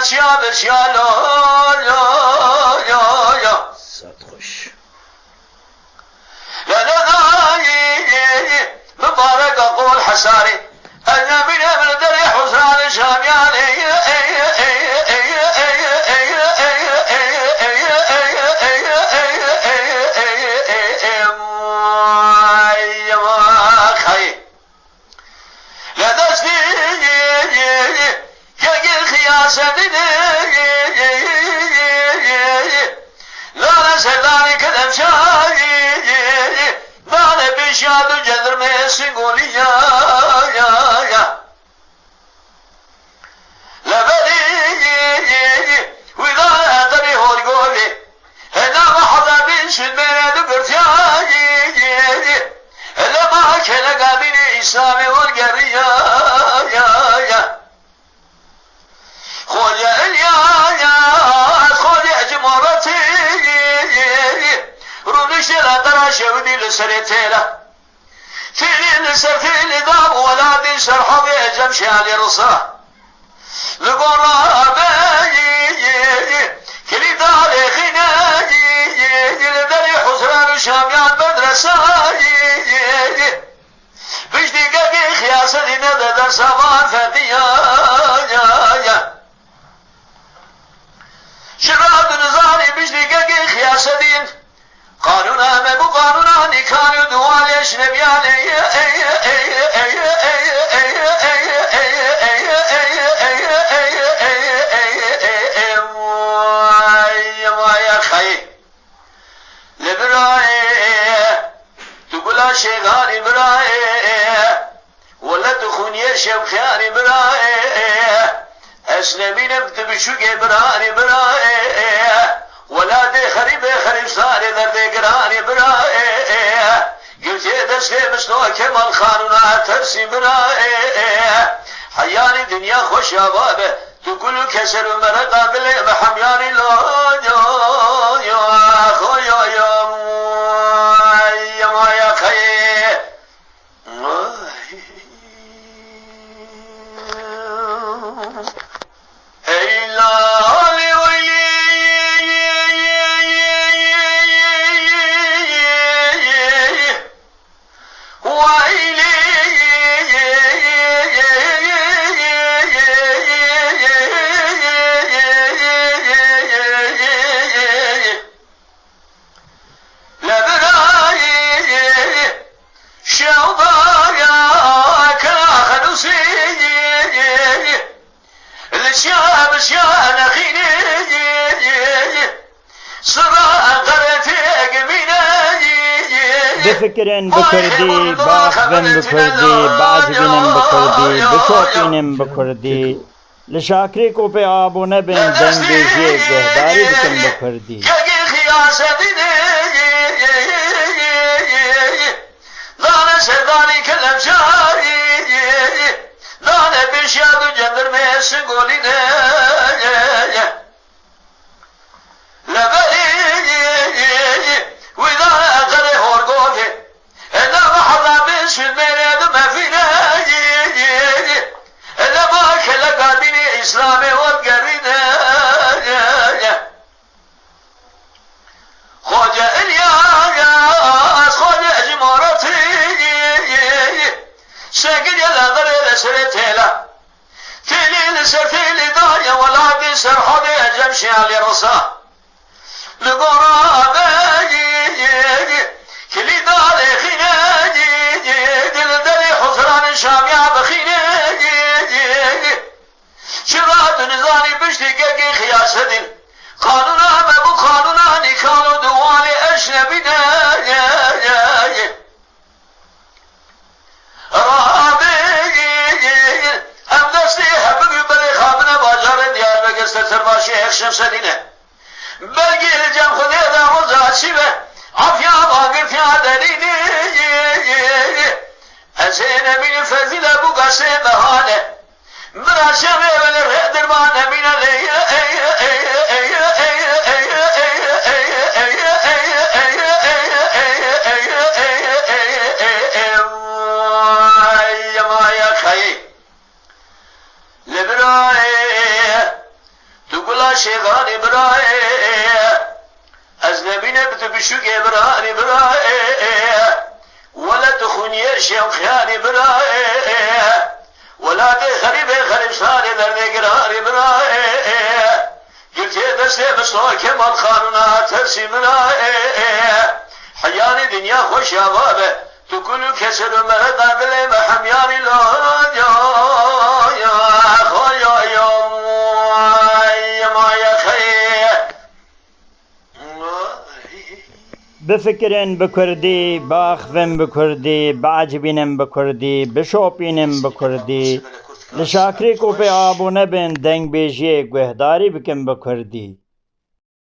چیا بسیالو صد خوش مبارك أقول حساري أنا من أمن دري حسران شامياني لا دستي كي خياسة لا نسلاني كذب شاي لا بشاد جذر مسقولي يا لبري وإذا أدري هورقولي هنا ما حدا بنشد بيناد برتياي لما كان قابل إسلامي والقرية يا خويا اليا خويا جمرتي رونش لا ترى شودي لسرتيلا تيلي لسر تيلي داب ولادي شرحوا جمشي على رصا لقرا باي كلي داري خناجي لدري حسران شاميان مدرسة بجدي قاقي خياسة ندى سبان فديا شباب نزاري بجدي قاقي خياسة دين قانونا ما بو قانونا كانوا دواليش نبياني يا خي لبراي تقول شيغاني براي ولا تخوني شبخاني براي اسلمين بتبشوك براي ولا دي خريب صاري دردي قراني براي قلت دستي مشنو كمال خانونا ترسي براي حياني دنيا خوش يا بابا تقول كسر مرقا بلي محمياني لا يا خويا يا خي بفكرن بكردي باخذن بكردي بعجبن بكردي بشوقين بكردي لشاكري کو पे आबो न बिन दंगे जे गहदारी बकन बकरदी लाने सरदारी कलम शारी लाने बिशाद जंदर में संगोली ने लबरी وإذا أقري هورقوفي إلا ما حضا بنش الميريد ما فينا إلا ما كلا قاديني إسلامي والقرينا خوجة إلياس خوجة جمارتي ساقل يلا غري لسرتيلا تيلي لسر تيلي داريا ولا بيسر حضي أجمشي على رصاه لقرابي كلي داري خيناجي دل دلي حسران شاميا بخيناجي شراد نزاني بشتي قاقي خياسة دل قانونا ما بو قانونا نكانو دوالي أجنبنا رابي أم دستي حبقي بري خابنا باجار ديار بقر سترباشي اكشم سدينه بلقي الجم خذي ذا رزا شبه عفيا باقر فيها دليني أزين من فزل أبو قاسم هانه مرا شبه من الرهدر ما نبينا لي برای از نبینه بتو بشوگه برای ولا تخوني شيء خياني برائي ولا تخرب صاري درني قراري برائي قلت يا دسي بصوك مال خانونا ترسي برائي حياني دنيا خوش يا بابا تكون كسر مرضى بلي محمياني لا يا خويا يا ما يا خي بفكرن بكردي باخفن بكردي بعجبينن بكردي بشوبينن بكردي لشاكري کو پہ آبو نبن دنگ بیجیے گوہداری بکن بکردی